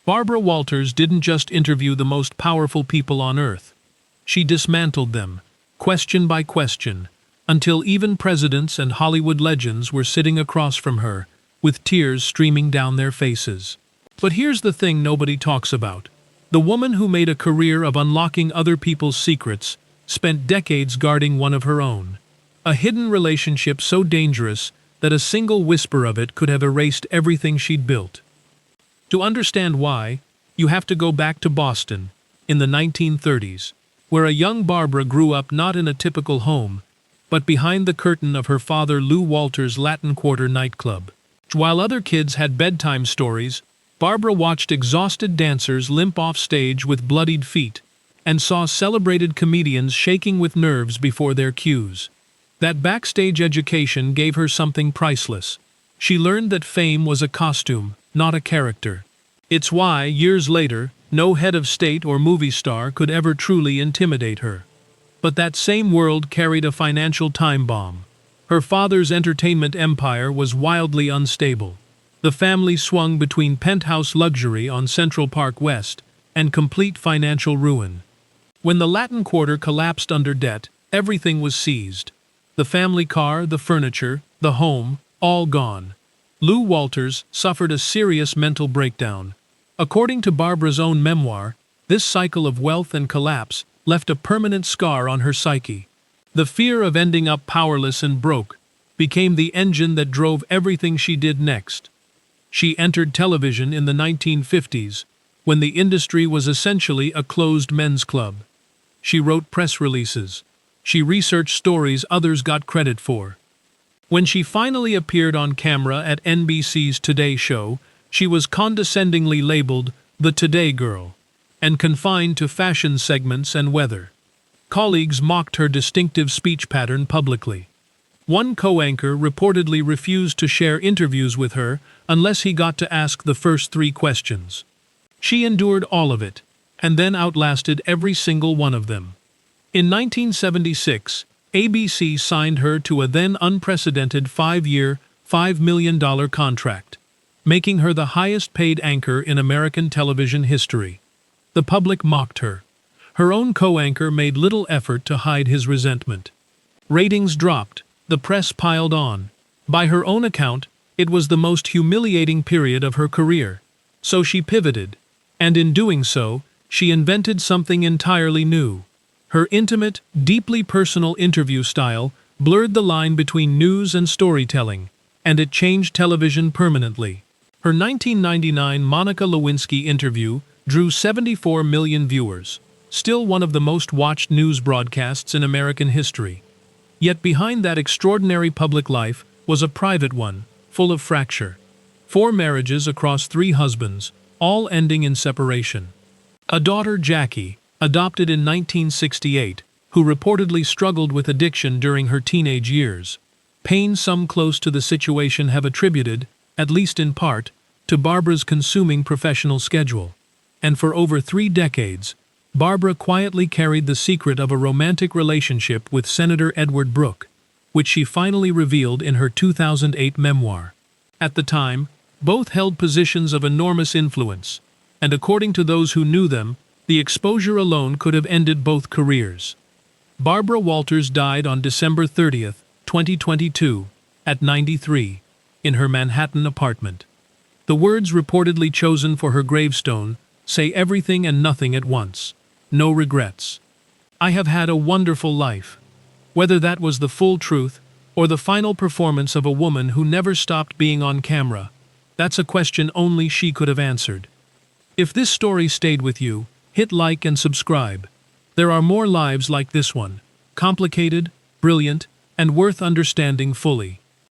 Barbara Walters didn't just interview the most powerful people on Earth. She dismantled them, question by question, until even presidents and Hollywood legends were sitting across from her, with tears streaming down their faces. But here's the thing nobody talks about. The woman who made a career of unlocking other people's secrets spent decades guarding one of her own. A hidden relationship so dangerous that a single whisper of it could have erased everything she'd built. To understand why, you have to go back to Boston, in the 1930s, where a young Barbara grew up not in a typical home, but behind the curtain of her father Lew Walters' Latin Quarter nightclub. While other kids had bedtime stories, Barbara watched exhausted dancers limp off stage with bloodied feet, and saw celebrated comedians shaking with nerves before their cues. That backstage education gave her something priceless. She learned that fame was a costume, not a character. It's why, years later, no head of state or movie star could ever truly intimidate her. But that same world carried a financial time bomb. Her father's entertainment empire was wildly unstable. The family swung between penthouse luxury on Central Park West and complete financial ruin. When the Latin Quarter collapsed under debt, everything was seized. The family car, the furniture, the home, all gone. Lew Walters suffered a serious mental breakdown. According to Barbara's own memoir, this cycle of wealth and collapse left a permanent scar on her psyche. The fear of ending up powerless and broke became the engine that drove everything she did next. She entered television in the 1950s, when the industry was essentially a closed men's club. She wrote press releases. She researched stories others got credit for. When she finally appeared on camera at NBC's Today Show, she was condescendingly labeled the Today Girl, and confined to fashion segments and weather. Colleagues mocked her distinctive speech pattern publicly. One co-anchor reportedly refused to share interviews with her unless he got to ask the first 3 questions. She endured all of it, and then outlasted every single one of them. In 1976, ABC signed her to a then unprecedented 5-year, $5 million contract, making her the highest-paid anchor in American television history. The public mocked her. Her own co-anchor made little effort to hide his resentment. Ratings dropped. The press piled on. By her own account, it was the most humiliating period of her career. So she pivoted. And in doing so, she invented something entirely new. Her intimate, deeply personal interview style blurred the line between news and storytelling, and it changed television permanently. Her 1999 Monica Lewinsky interview drew 74 million viewers, still one of the most watched news broadcasts in American history. Yet behind that extraordinary public life was a private one, full of fracture. 4 marriages across 3 husbands, all ending in separation. A daughter, Jackie, adopted in 1968, who reportedly struggled with addiction during her teenage years. Pain some close to the situation have attributed, at least in part, to Barbara's consuming professional schedule. And for over 3 decades, Barbara quietly carried the secret of a romantic relationship with Senator Edward Brooke, which she finally revealed in her 2008 memoir. At the time, both held positions of enormous influence, and according to those who knew them, the exposure alone could have ended both careers. Barbara Walters died on December 30, 2022, at 93, in her Manhattan apartment. The words reportedly chosen for her gravestone say everything and nothing at once. No regrets. I have had a wonderful life. Whether that was the full truth or the final performance of a woman who never stopped being on camera, that's a question only she could have answered. If this story stayed with you, hit like and subscribe. There are more lives like this one, complicated, brilliant, and worth understanding fully.